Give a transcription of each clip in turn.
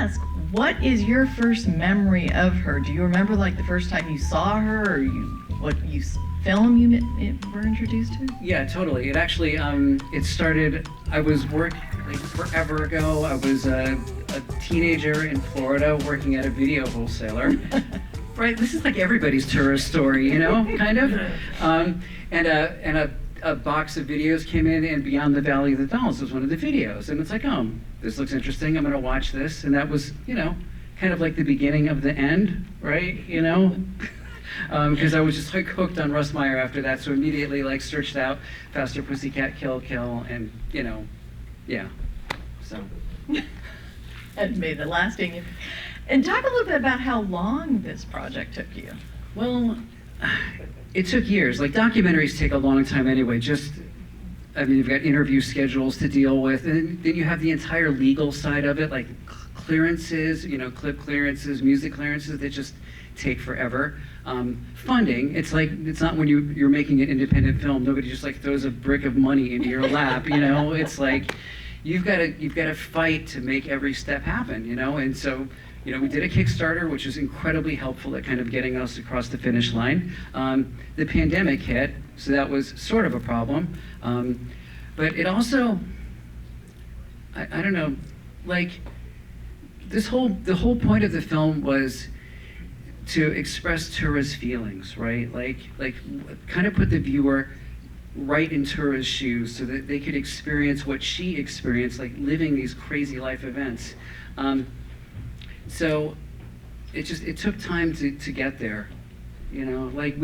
ask, what is your first memory of her? Do you remember like the first time you saw her, or film you were introduced to? Yeah, totally. It actually, it started, I was like forever ago. I was a teenager in Florida working at a video wholesaler. Right, this is like everybody's tourist story, you know, kind of. And a box of videos came in, and Beyond the Valley of the Dolls was one of the videos. And it's like, oh, this looks interesting, I'm gonna watch this. And that was, you know, kind of like the beginning of the end, right, you know? Because I was just like hooked on Russ Meyer after that, so immediately like searched out Faster Pussycat Kill Kill, and you know, yeah, so. And made it lasting. And talk a little bit about how long this project took you. Well, it took years. Like documentaries take a long time anyway. I mean, you've got interview schedules to deal with, and then you have the entire legal side of it, like clearances, you know, clip clearances, music clearances that just take forever. Funding, it's like, it's not when you're making an independent film, nobody just like throws a brick of money into your lap, you know? It's like, you've got to fight to make every step happen, you know? And so, you know, we did a Kickstarter, which was incredibly helpful at kind of getting us across the finish line. The pandemic hit, so that was sort of a problem. But it also, I don't know, like, the whole point of the film was to express TURA's feelings, right? Like kind of put the viewer right in TURA's shoes so that they could experience what she experienced, like living these crazy life events. So it took time to get there, you know? Like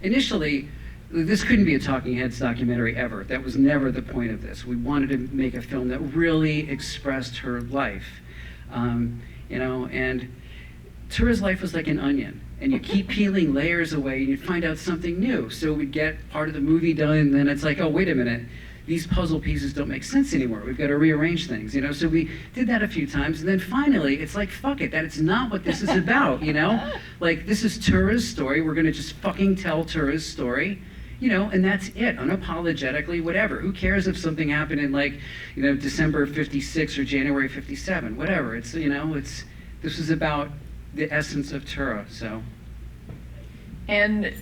initially, this couldn't be a Talking Heads documentary ever. That was never the point of this. We wanted to make a film that really expressed her life, you know, and TURA's life was like an onion, and you keep peeling layers away and you find out something new. So we'd get part of the movie done, and then it's like, oh, wait a minute, these puzzle pieces don't make sense anymore. We've got to rearrange things, you know? So we did that a few times, and then finally, it's like, fuck it, it's not what this is about, you know? Like, this is TURA's story. We're gonna just fucking tell TURA's story, you know, and that's it, unapologetically, whatever. Who cares if something happened in like, you know, December 56 or January 57, whatever. It's, you know, this is about the essence of TURA, so. And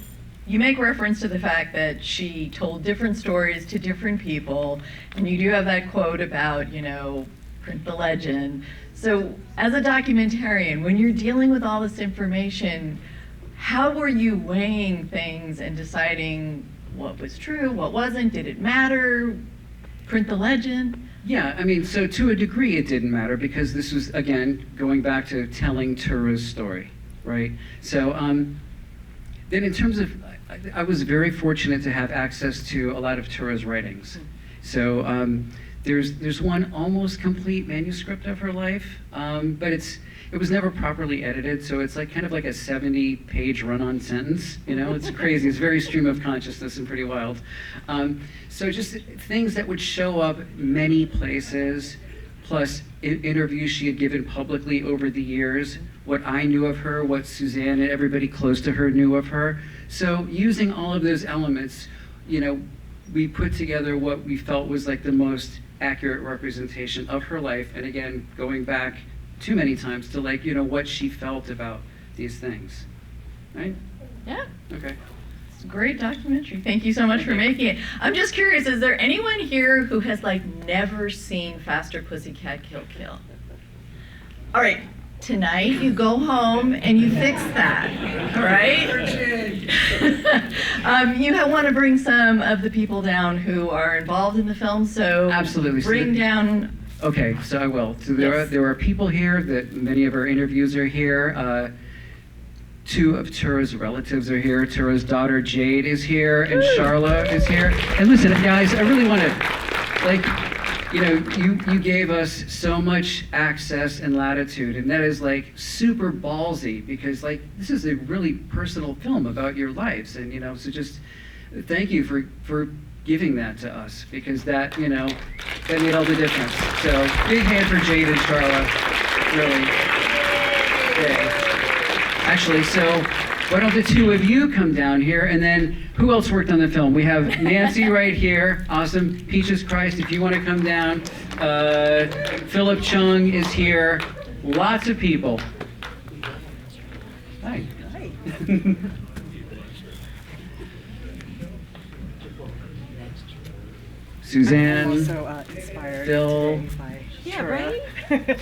you make reference to the fact that she told different stories to different people, and you do have that quote about, you know, print the legend. So as a documentarian, when you're dealing with all this information, how were you weighing things and deciding what was true, what wasn't? Did it matter? Print the legend? Yeah, I mean, so to a degree it didn't matter, because this was, again, going back to telling TURA's story, right? So then in terms of, I was very fortunate to have access to a lot of TURA's writings. So there's one almost complete manuscript of her life, but it was never properly edited, so it's like kind of like a 70-page run-on sentence, you know? It's crazy, it's very stream of consciousness and pretty wild. So just things that would show up many places, plus interviews she had given publicly over the years, what I knew of her, what Suzanne and everybody close to her knew of her. So using all of those elements, you know, we put together what we felt was like the most accurate representation of her life, and again, going back too many times to like, you know, what she felt about these things, right? Yeah. Okay. It's a great documentary. Thank you so much for making it. I'm just curious, is there anyone here who has like never seen Faster Pussycat Kill Kill? All right, tonight you go home and you fix that, all right? You want to bring some of the people down who are involved in the film, so absolutely. Bring down. Okay, so I will. So Yes. there are people here that many of our interviews are here. Two of TURA's relatives are here. TURA's daughter Jade is here, and Charla is here. And listen, guys, I really want to, like, you know, you gave us so much access and latitude, and that is like super ballsy, because like this is a really personal film about your lives, and you know, so just thank you for giving that to us, because that, you know, that made all the difference. So big hand for Jade and Charla, really. Yeah. Actually, so why don't the two of you come down here, and then who else worked on the film? We have Nancy right here, awesome. Peaches Christ, if you want to come down. Philip Chung is here. Lots of people. Hi. Hi. Suzanne. I'm also inspired Phil. today by Yeah, TURA. right? I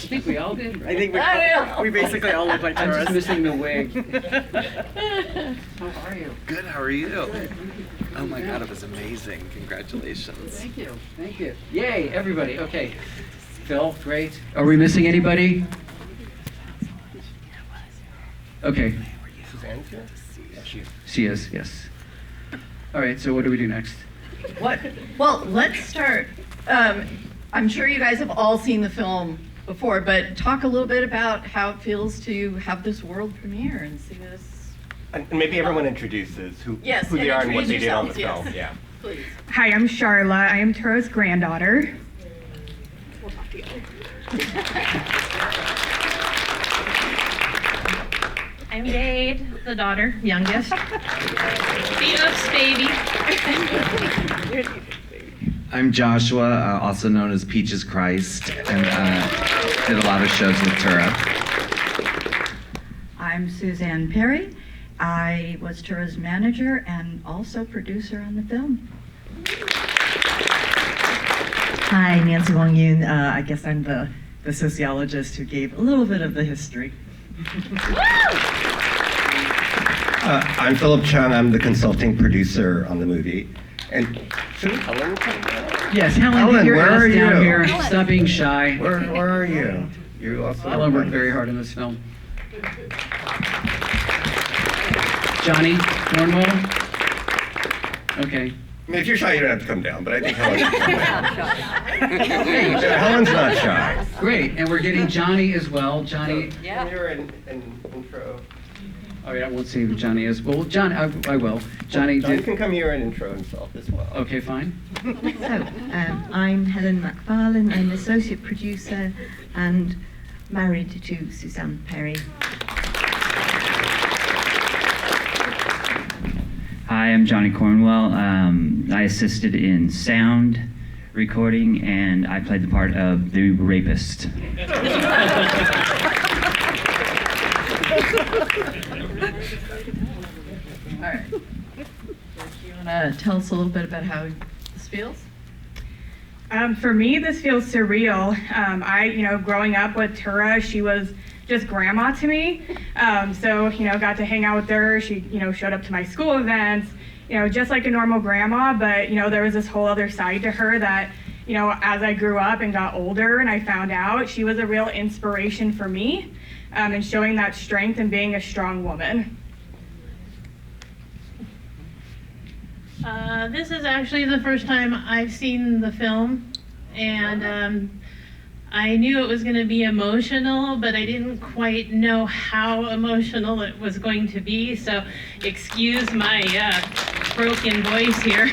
think we all did. I think we basically all look like I'm just tourists. missing the wig. How are you? Good, how are you? Oh my God, it was amazing. Congratulations. Thank you. Thank you. Yay, everybody. Okay. Phil, great. Are we missing anybody? Okay. She is, yes. All right, so what do we do next? What? Well, let's start. I'm sure you guys have all seen the film before, but talk a little bit about how it feels to have this world premiere and see this. And maybe everyone introduces who Yes, they and are and what they did on the introduce film. yourselves, Yeah. Please. Hi, I'm Charla. I am Tura's granddaughter. We'll talk together. I'm Jade, the daughter, youngest. Beatus baby. I'm Joshua, also known as Peaches Christ, and did a lot of shows with TURA. I'm Suzanne Perry. I was TURA's manager and also producer on the film. Hi, Nancy Wong Yoon. I guess I'm the sociologist who gave a little bit of the history. I'm Philip Chung. I'm the consulting producer on the movie. And shouldn't Helen come down? Yes, Helen, Helen, get your where ass are down you? here. Stop being shy. Where are you? You also. Helen worked very hard on this film. Johnny Cornwell? Okay. I mean, if you're shy, you don't have to come down, but I think Helen should come down. Helen's not shy. Great, and we're getting Johnny as well. Johnny, Yeah. Here an intro. oh yeah, I won't say who Johnny is. Well, John, I will. Johnny John did, can come here and intro himself as well. okay, fine. So, I'm Helen McFarlane. I'm associate producer and married to Suzanne Perry. Hi, I'm Johnny Cornwell. I assisted in sound recording, and I played the part of the rapist. All right. Do you want to tell us a little bit about how this feels? For me, this feels surreal. Growing up with Tura, she was just grandma to me. Got to hang out with her. She, showed up to my school events, just like a normal grandma. But, there was this whole other side to her that, as I grew up and got older and I found out, she was a real inspiration for me and showing that strength and being a strong woman. This is actually the first time I've seen the film, and I knew it was going to be emotional, but I didn't quite know how emotional it was going to be, so excuse my broken voice here.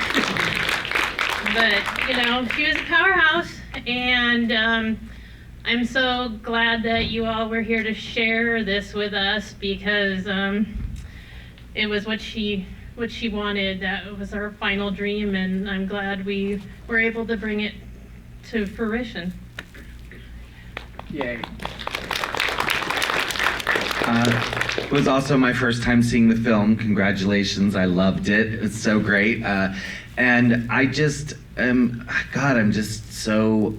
But, she was a powerhouse, and I'm so glad that you all were here to share this with us, because it was what she wanted. That was her final dream, and I'm glad we were able to bring it to fruition. Yay. It was also my first time seeing the film. Congratulations, I loved it. It's so great. And I just am, God, I'm just so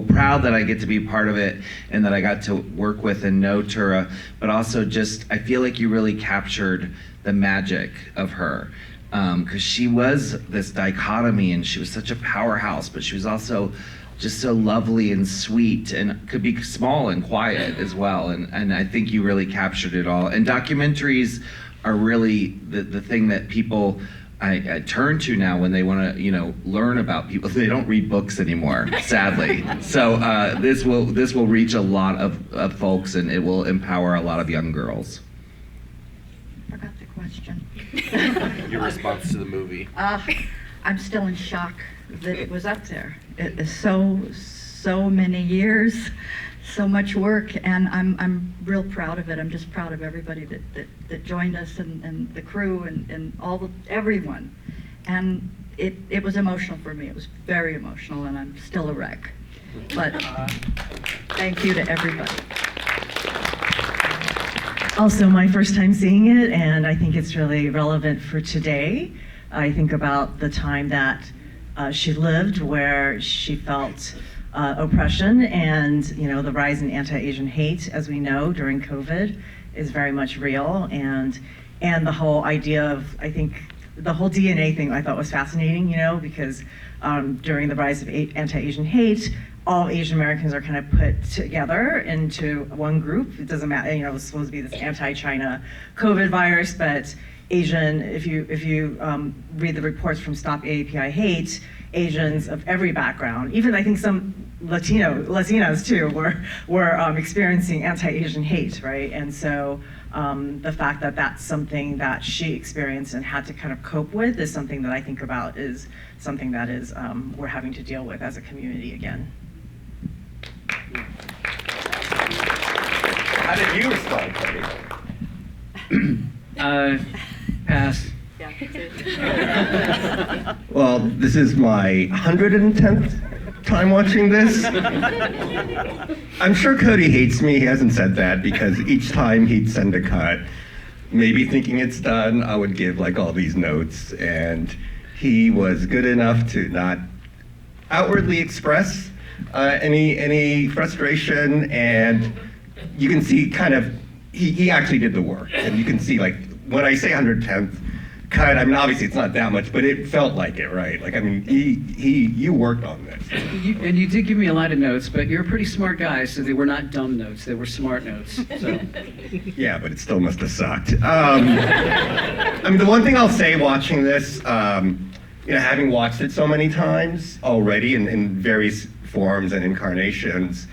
proud that I get to be part of it and that I got to work with and know TURA, but also just, I feel like you really captured the magic of her. Because she was this dichotomy, and she was such a powerhouse, but she was also just so lovely and sweet, and could be small and quiet as well. And I think you really captured it all. And documentaries are really the thing that people I turn to now when they want to, learn about people. They don't read books anymore, sadly. So this will reach a lot of folks, and it will empower a lot of young girls. Forgot the question. Your response to the movie. I'm still in shock that it was up there. It is so many years, so much work, and I'm real proud of it. I'm just proud of everybody that joined us, and the crew, and everyone. And it was emotional for me. It was very emotional, and I'm still a wreck. But Thank you to everybody. Also, my first time seeing it, and I think it's really relevant for today. I think about the time that she lived where she felt oppression, and the rise in anti-Asian hate, as we know, during COVID is very much real, and the whole idea of, I think, the whole DNA thing I thought was fascinating, because during the rise of anti-Asian hate, all Asian Americans are kind of put together into one group. It doesn't matter, it was supposed to be this anti-China COVID virus, but Asian, if you read the reports from Stop AAPI Hate, Asians of every background, even I think some Latinas too, were experiencing anti-Asian hate, right? And so the fact that that's something that she experienced and had to kind of cope with is something that I think about is something that is we're having to deal with as a community again. How did you respond, Cody? Pass. Well, this is my 110th time watching this. I'm sure Cody hates me. He hasn't said that because each time he'd send a cut, maybe thinking it's done, I would give like all these notes, and he was good enough to not outwardly express any frustration, and you can see kind of he actually did the work, and you can see like when I say 110th cut, I mean obviously it's not that much, but it felt like it, right? Like I mean you worked on this. And you did give me a lot of notes, but you're a pretty smart guy, so they were not dumb notes, they were smart notes. So. Yeah, but it still must have sucked. I mean the one thing I'll say watching this, having watched it so many times already in various forms and incarnations,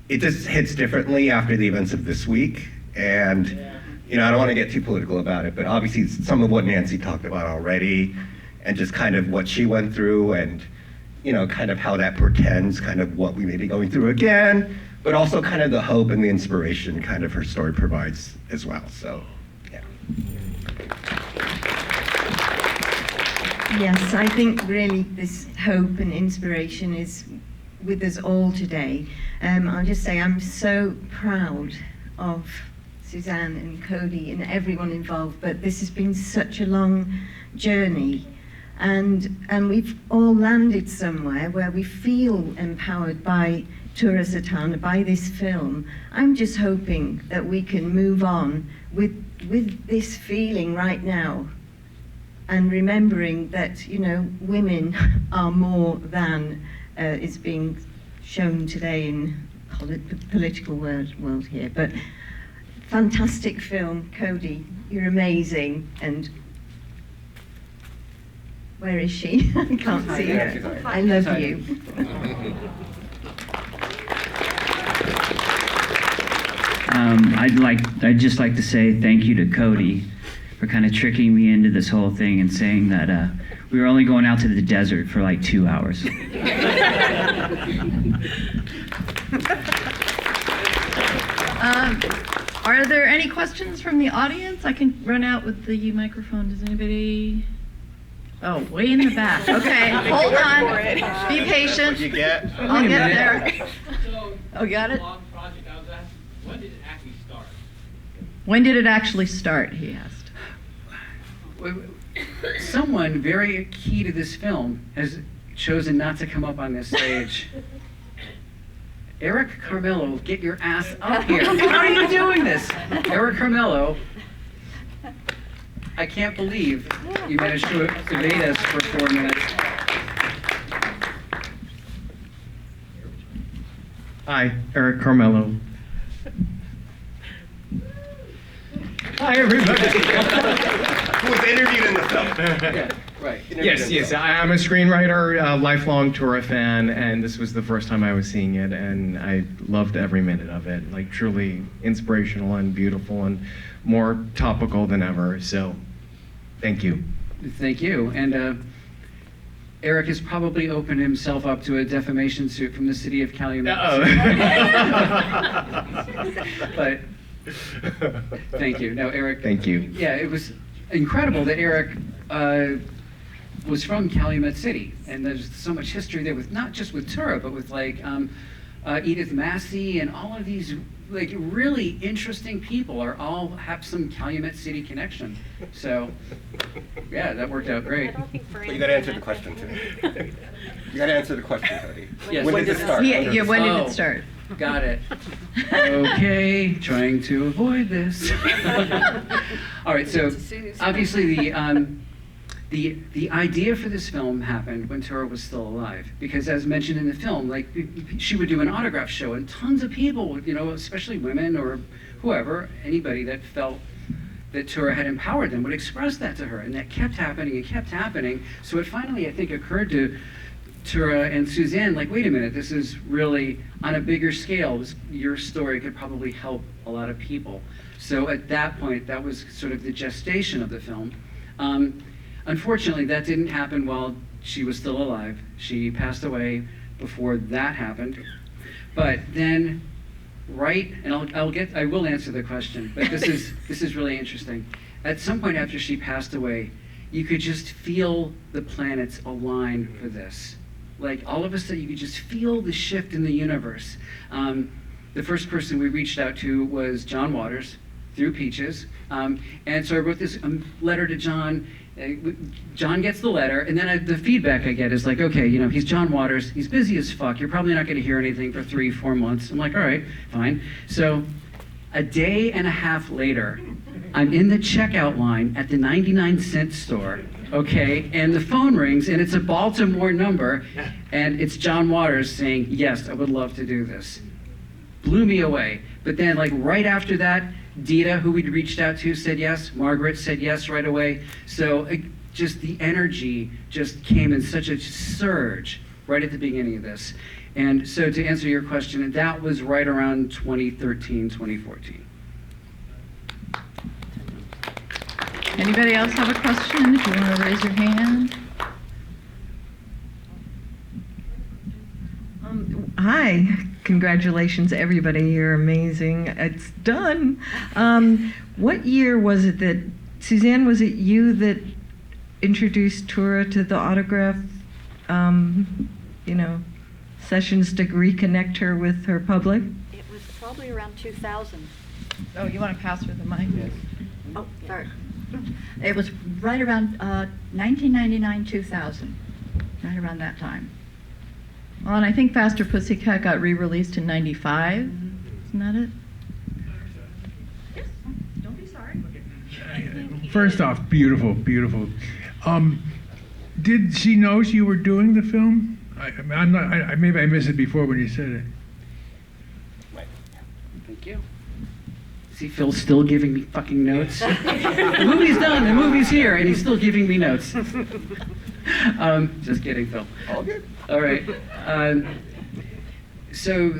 it just hits differently after the events of this week. And I don't want to get too political about it, but obviously some of what Nancy talked about already, and just kind of what she went through, and kind of how that portends kind of what we may be going through again, but also kind of the hope and the inspiration kind of her story provides as well. So, yeah. Yes, I think really this hope and inspiration is with us all today. I'll just say I'm so proud of Suzanne and Cody and everyone involved, but this has been such a long journey, and we've all landed somewhere where we feel empowered by TURA Satana, by this film. I'm just hoping that we can move on with this feeling right now, and remembering that women are more than is being shown today in political world here. But fantastic film, Cody. You're amazing. And where is she? I can't see her. I love you. I'd just like to say thank you to Cody for kind of tricking me into this whole thing and saying that we were only going out to the desert for like 2 hours. Are there any questions from the audience? I can run out with the microphone. Does anybody? Oh, way in the back. Okay, hold on. Be patient. You get? I'll get there. So, oh, got it? long project, I was asked, when did it actually start? When did it actually start, he asked. Someone very key to this film has chosen not to come up on this stage. Eric Carmelo, get your ass up here. How are you doing this? Eric Carmelo, I can't believe you managed to evade us for 4 minutes. Hi, Eric Carmelo. Hi, everybody. Who was interviewed in the film? Yeah, right. Yes. I'm a screenwriter, lifelong TURA fan, and this was the first time I was seeing it, and I loved every minute of it. Like, truly inspirational and beautiful and more topical than ever. So, thank you. Thank you. And Eric has probably opened himself up to a defamation suit from the city of Calumet. But thank you. No, Eric. Thank you. Yeah, it was incredible that Eric was from Calumet City, and there's so much history there with not just with TURA, but with like Edith Massey, and all of these like really interesting people all have some Calumet City connection. So yeah, that worked out great. But you got to answer the question too. You got to answer the question, Cody. Yes. When did it start? Yeah, when did Oh. it start? Got it. Okay, trying to avoid this. All right, so obviously the idea for this film happened when TURA was still alive, because as mentioned in the film, like she would do an autograph show, and tons of people, you know, especially women or whoever, anybody that felt that TURA had empowered them would express that to her, and that kept happening and kept happening. So it finally, I think, occurred to TURA and Suzanne, like, wait a minute, this is really on a bigger scale. Your story could probably help a lot of people. So at that point, that was sort of the gestation of the film. Unfortunately, that didn't happen while she was still alive. She passed away before that happened. But then, right, and I will answer the question, but this is really interesting. At some point after she passed away, you could just feel the planets align for this. Like all of a sudden, you could just feel the shift in the universe. The first person we reached out to was John Waters through Peaches, and so I wrote this letter to John. John gets the letter, and then the feedback I get is like, okay, you know, he's John Waters, he's busy as fuck, you're probably not going to hear anything for 3-4 months. I'm like, all right, fine. So a day and a half later, I'm in the checkout line at the 99-cent store, okay, and the phone rings, and it's a Baltimore number, and it's John Waters saying, yes, I would love to do this. Blew me away. But then, like, right after that, Dita, who we'd reached out to, said yes. Margaret said yes right away. So just the energy just came in such a surge right at the beginning of this. And so to answer your question, that was right around 2013, 2014. Anybody else have a question? If you want to raise your hand. Hi, congratulations everybody, you're amazing. It's done. What year was it that, Suzanne, was it you that introduced TURA to the autograph, sessions to reconnect her with her public? It was probably around 2000. Oh, you want to pass her the mic? Yes. Oh, sorry. It was right around 1999, 2000, right around that time. Well, and I think Faster Pussycat got re-released in '95. Isn't that it? Yes. Don't be sorry. First off, beautiful, beautiful. Did she know you were doing the film? Maybe I missed it before when you said it. Thank you. See, Phil's still giving me fucking notes. The movie's done, the movie's here, and he's still giving me notes. Just kidding, Phil. All good. All right. So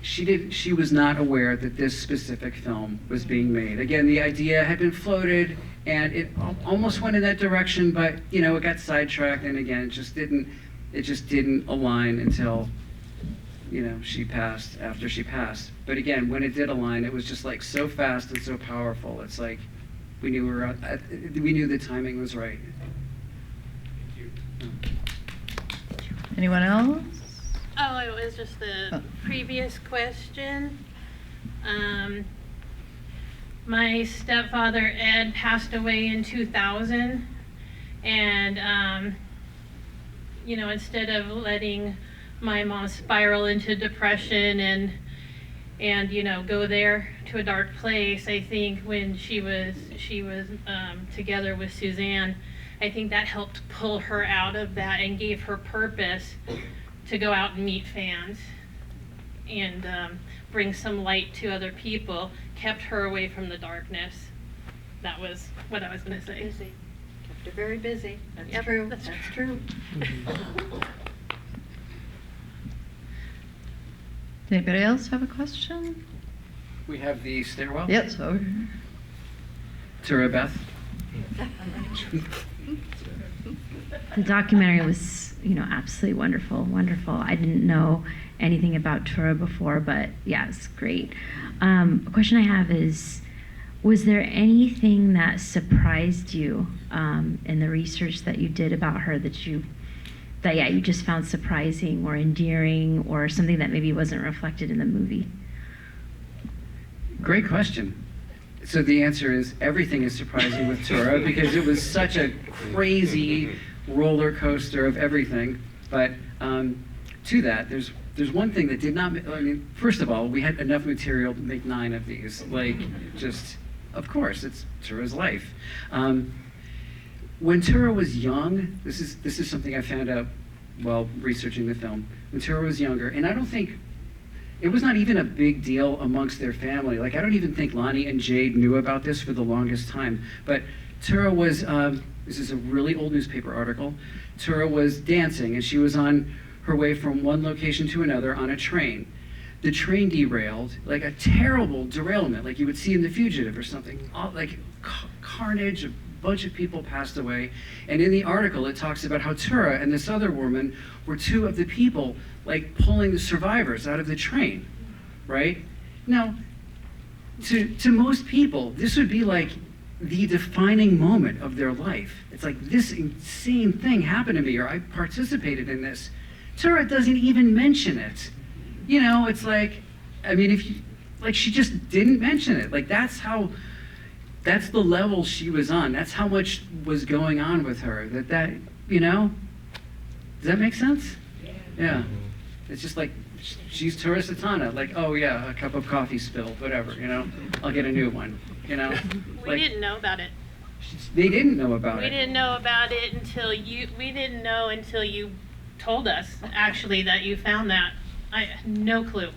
she was not aware that this specific film was being made. Again, the idea had been floated, and it almost went in that direction, but it got sidetracked, and again, it just didn't align until she passed, after she passed. But again, when it did align, it was just like so fast and so powerful. It's like we knew the timing was right. Anyone else? Oh, it was just the previous question. My stepfather, Ed, passed away in 2000. And, instead of letting my mom spiral into depression and go there to a dark place, I think when she was together with Suzanne, I think that helped pull her out of that and gave her purpose to go out and meet fans and bring some light to other people, kept her away from the darkness. That was what I was going to say. Busy. Kept her very busy. That's Yep, true. that's true. Does anybody else have a question? We have the stairwell. Yes. Over. TURA, Beth. The documentary was, absolutely wonderful, wonderful. I didn't know anything about TURA before, but yeah, it's great. A question I have is, was there anything that surprised you in the research that you did about her that you that yeah, you just found surprising or endearing or something that maybe wasn't reflected in the movie? Great question. So the answer is everything is surprising with TURA because it was such a crazy roller coaster of everything. But to that, there's one thing that did not. I mean, first of all, we had enough material to make 9 of these. Like, just of course, it's TURA's life. When TURA was young, this is something I found out while researching the film. When TURA was younger, and I don't think. It was not even a big deal amongst their family. Like, I don't even think Lonnie and Jade knew about this for the longest time. But TURA was, this is a really old newspaper article. TURA was dancing, and she was on her way from one location to another on a train. The train derailed, like a terrible derailment, like you would see in The Fugitive or something. Like carnage, a bunch of people passed away. And in the article, it talks about how TURA and this other woman were 2 of the people like pulling the survivors out of the train, right? Now, to most people, this would be like the defining moment of their life. It's like, this insane thing happened to me, or I participated in this. TURA doesn't even mention it. You know, it's like, I mean, if you, like, she just didn't mention it. Like, that's the level she was on. That's how much was going on with her. That, you know, does that make sense? Yeah. It's just like, she's TURA Satana. Like, oh yeah, a cup of coffee spilled, whatever, you know? I'll get a new one, you know? We didn't know about it. They didn't know about We it. didn't know about it until you told us, actually, that you found that. I had no clue.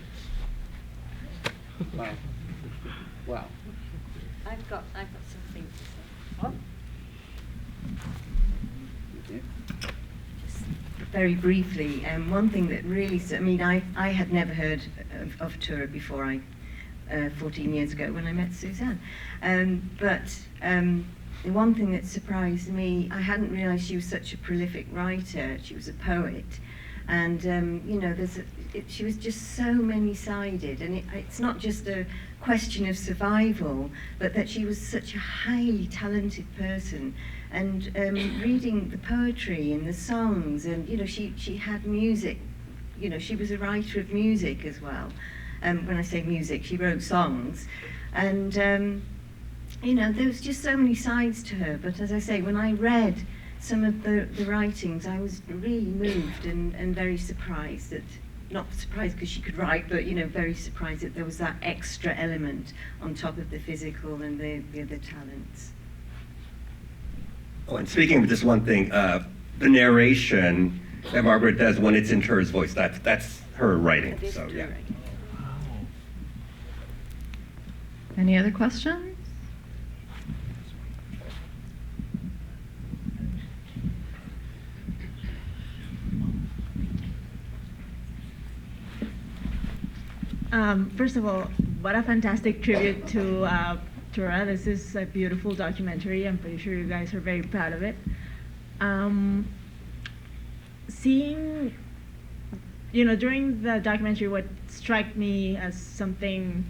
Wow. Wow. I've got something to say. Just very briefly, one thing that really, I mean, I had never heard of TURA before 14 years ago when I met Suzanne. But the one thing that surprised me, I hadn't realized she was such a prolific writer. She was a poet. And, you know, she was just so many-sided. And it's not just a question of survival, but that she was such a highly talented person. And reading the poetry and the songs, and, you know, she had music. You know, she was a writer of music as well. When I say music, she wrote songs. And, you know, there was just so many sides to her. But as I say, when I read some of the writings, I was really moved and very surprised that, not surprised because she could write, but, you know, very surprised that there was that extra element on top of the physical and the other talents. Oh, and speaking of just one thing, the narration that Margaret does when it's in TURA's voice, that's her writing, so yeah. Any other questions? First of all, what a fantastic tribute to TURA. This is a beautiful documentary. I'm pretty sure you guys are very proud of it. Seeing, you know, during the documentary, what struck me as something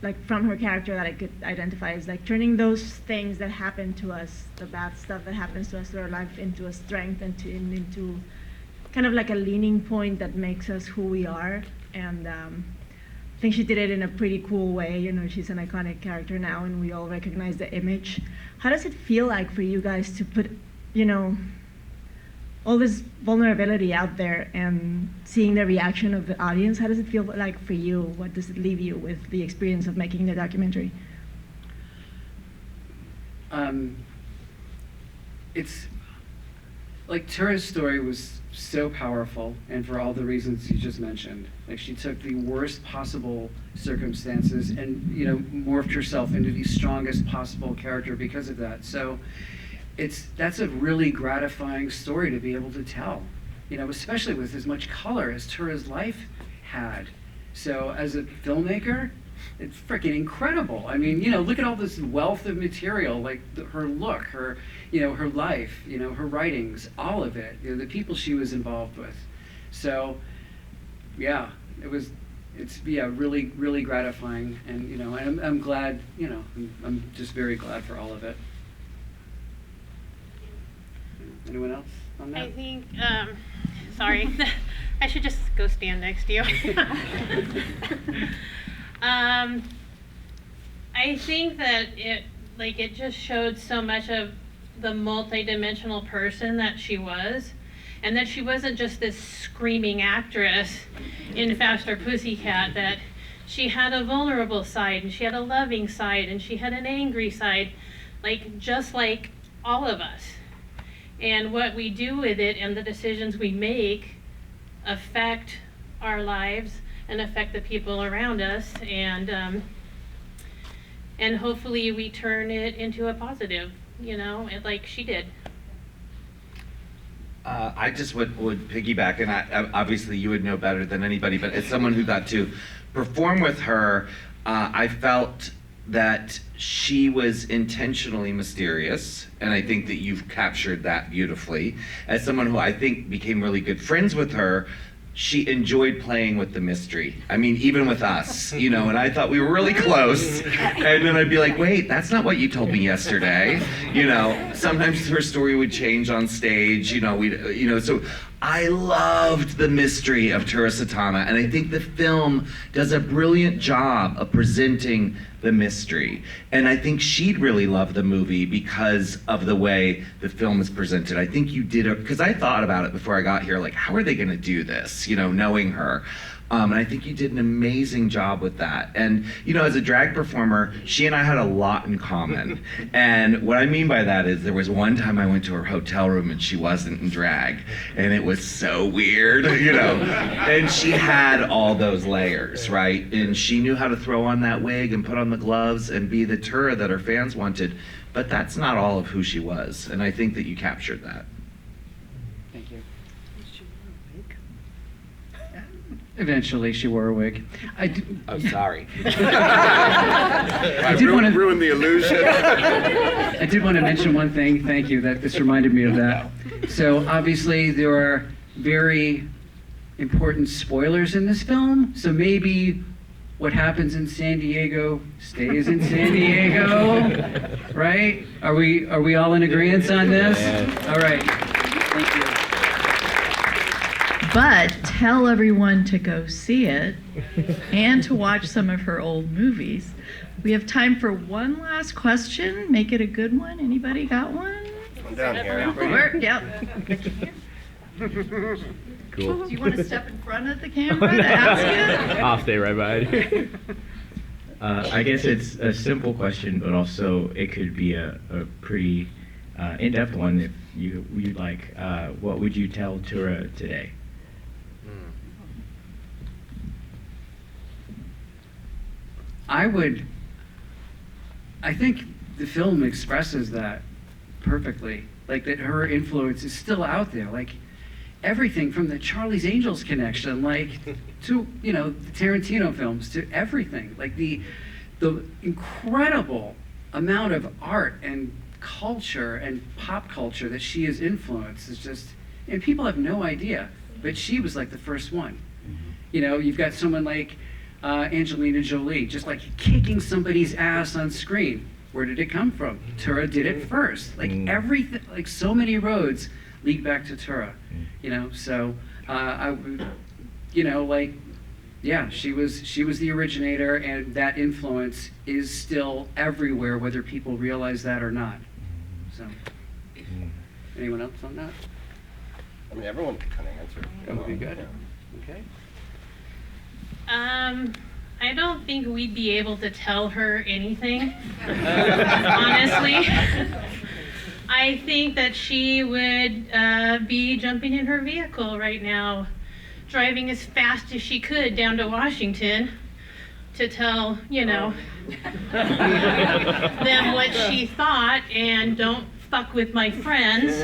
like from her character that I could identify is like turning those things that happen to us, the bad stuff that happens to us through our life, into a strength and into kind of like a leaning point that makes us who we are. And I think she did it in a pretty cool way. You know, she's an iconic character now, and we all recognize the image. How does it feel like for you guys to put, you know, all this vulnerability out there and seeing the reaction of the audience? How does it feel like for you? What does it leave you with the experience of making the documentary? It's like TURA's story was so powerful, and for all the reasons you just mentioned. Like, she took the worst possible circumstances and, you know, morphed herself into the strongest possible character because of that. So that's a really gratifying story to be able to tell, you know, especially with as much color as TURA's life had. So as a filmmaker, it's freaking incredible. I mean, you know, look at all this wealth of material, like her look, her, you know, her life, you know, her writings, all of it, you know, the people she was involved with. So, yeah, it's really, really gratifying, and, you know, and I'm glad, you know, I'm just very glad for all of it. Anyone else? on that? I think, sorry, I should just go stand next to you. I think that it just showed so much of the multi-dimensional person that she was, and that she wasn't just this screaming actress in Faster Pussycat, that she had a vulnerable side, and she had a loving side, and she had an angry side, just like all of us. And what we do with it and the decisions we make affect our lives and affect the people around us, and hopefully we turn it into a positive, like she did. I just would piggyback, and obviously you would know better than anybody, but as someone who got to perform with her, I felt that she was intentionally mysterious, and I think that you've captured that beautifully. As someone who I think became really good friends with her, she enjoyed playing with the mystery. I mean, even with us, and I thought we were really close. And then I'd be like, wait, that's not what you told me yesterday. Sometimes her story would change on stage, so I loved the mystery of TURA Satana, and I think the film does a brilliant job of presenting the mystery. And I think she'd really love the movie because of the way the film is presented. I think you did it, because I thought about it before I got here, how are they gonna do this, knowing her? And I think you did an amazing job with that. And, as a drag performer, she and I had a lot in common. And what I mean by that is there was one time I went to her hotel room and she wasn't in drag. And it was so weird, And she had all those layers, right? And she knew how to throw on that wig and put on the gloves and be the Tura that her fans wanted. But that's not all of who she was. And I think that you captured that. Thank you. Eventually, she wore a wig. Oh, sorry. I did want to ruin the illusion. I did want to mention one thing. Thank you. That this reminded me of that. So obviously, there are very important spoilers in this film. So maybe what happens in San Diego stays in San Diego, right? Are we all in agreement on this? All right. Thank you. But tell everyone to go see it and to watch some of her old movies. We have time for one last question. Make it a good one. Anybody got one? Come down here. Yep. Cool. Do you want to step in front of the camera to ask it? I'll stay right behind you. I guess it's a simple question, but also it could be a pretty in-depth one if you'd like. What would you tell Tura today? I think the film expresses that perfectly. That her influence is still out there. Everything from the Charlie's Angels connection, to, the Tarantino films, to everything. The incredible amount of art and culture and pop culture that she has influenced is just, and people have no idea, but she was the first one. You've got someone like Angelina Jolie, just kicking somebody's ass on screen. Where did it come from? Tura did it first. Everything, so many roads lead back to Tura. So she was the originator, and that influence is still everywhere, whether people realize that or not. So, anyone else on that? I mean, everyone can kind of answer. Okay, good. Okay. I don't think we'd be able to tell her anything, honestly. I think that she would be jumping in her vehicle right now, driving as fast as she could down to Washington to tell, them what she thought, and don't fuck with my friends,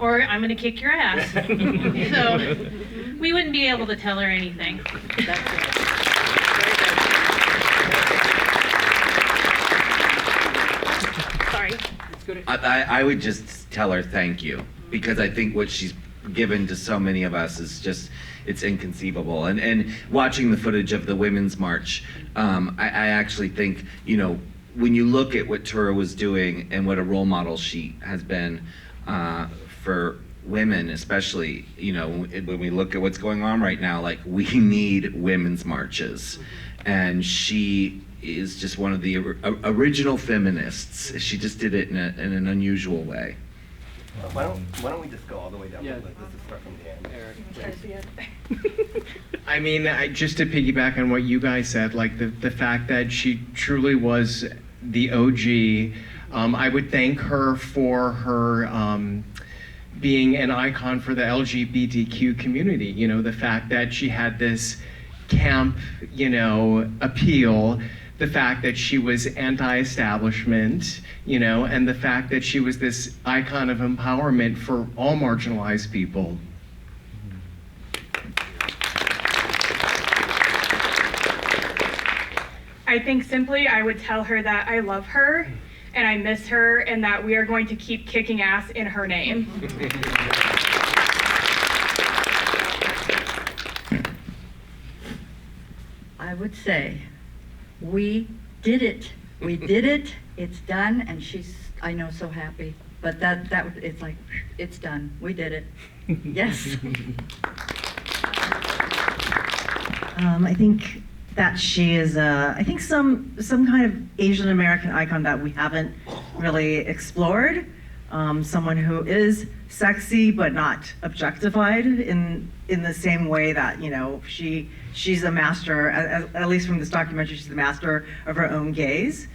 or I'm gonna kick your ass. So we wouldn't be able to tell her anything. Sorry. I would just tell her thank you, because I think what she's given to so many of us is just, it's inconceivable. And watching the footage of the Women's March, I actually think, when you look at what Tura was doing and what a role model she has been for women, especially, you know, when we look at what's going on right now, like, we need women's marches. And she is just one of the original feminists. She just did it in an unusual way. Why don't we just go all the way down? Yeah. Like, let's just start from the end. I mean, just to piggyback on what you guys said, like the fact that she truly was the OG, I would thank her for her being an icon for the LGBTQ community. You know, the fact that she had this camp, you know, appeal, the fact that she was anti-establishment, you know, and the fact that she was this icon of empowerment for all marginalized people. I think simply I would tell her that I love her and I miss her and that we are going to keep kicking ass in her name. I would say, we did it. We did it. It's done, and she's, I know, so happy. But it's like, it's done. We did it. Yes. I think that she is, I think some kind of Asian American icon that we haven't really explored. Someone who is sexy but not objectified in the same way that, you know, she's a master, at least from this documentary, she's the master of her own gaze.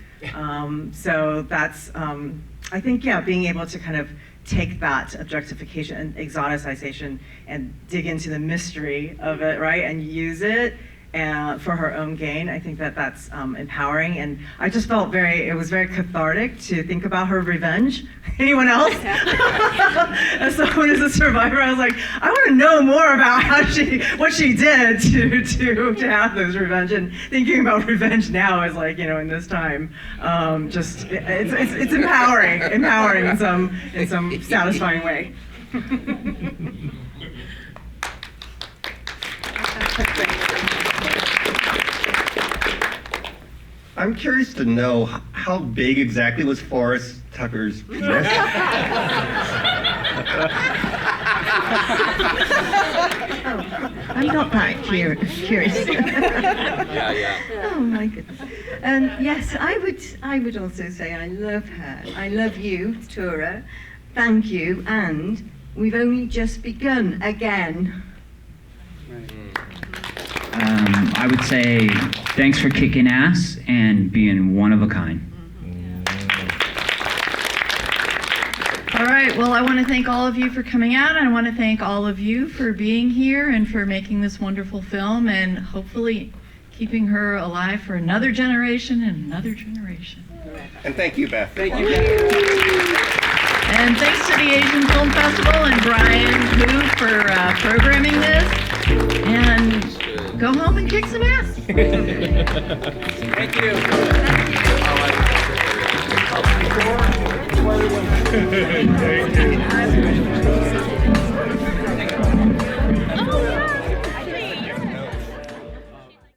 So that's, I think, yeah, being able to kind of take that objectification and exoticization and dig into the mystery of it, right, and use it for her own gain. I think that that's empowering, and I just felt it was very cathartic to think about her revenge. Anyone else? As someone who's a survivor, I was like, I want to know more about what she did to have those revenge. And thinking about revenge now is like, you know, in this time, just it's empowering in some satisfying way. I'm curious to know how big exactly was Forrest Tucker's penis? I'm not that curious. Yeah. Oh my goodness. Yes, I would also say I love her. I love you, TURA. Thank you, and we've only just begun again. I would say thanks for kicking ass and being one of a kind. All right, well, I want to thank all of you for coming out, and I want to thank all of you for being here and for making this wonderful film and hopefully keeping her alive for another generation and another generation. And thank you, Beth. Thank you, Beth. And thanks to the Asian Film Festival and Brian Hu for programming this. And go home and kick some ass. Thank you. Hey.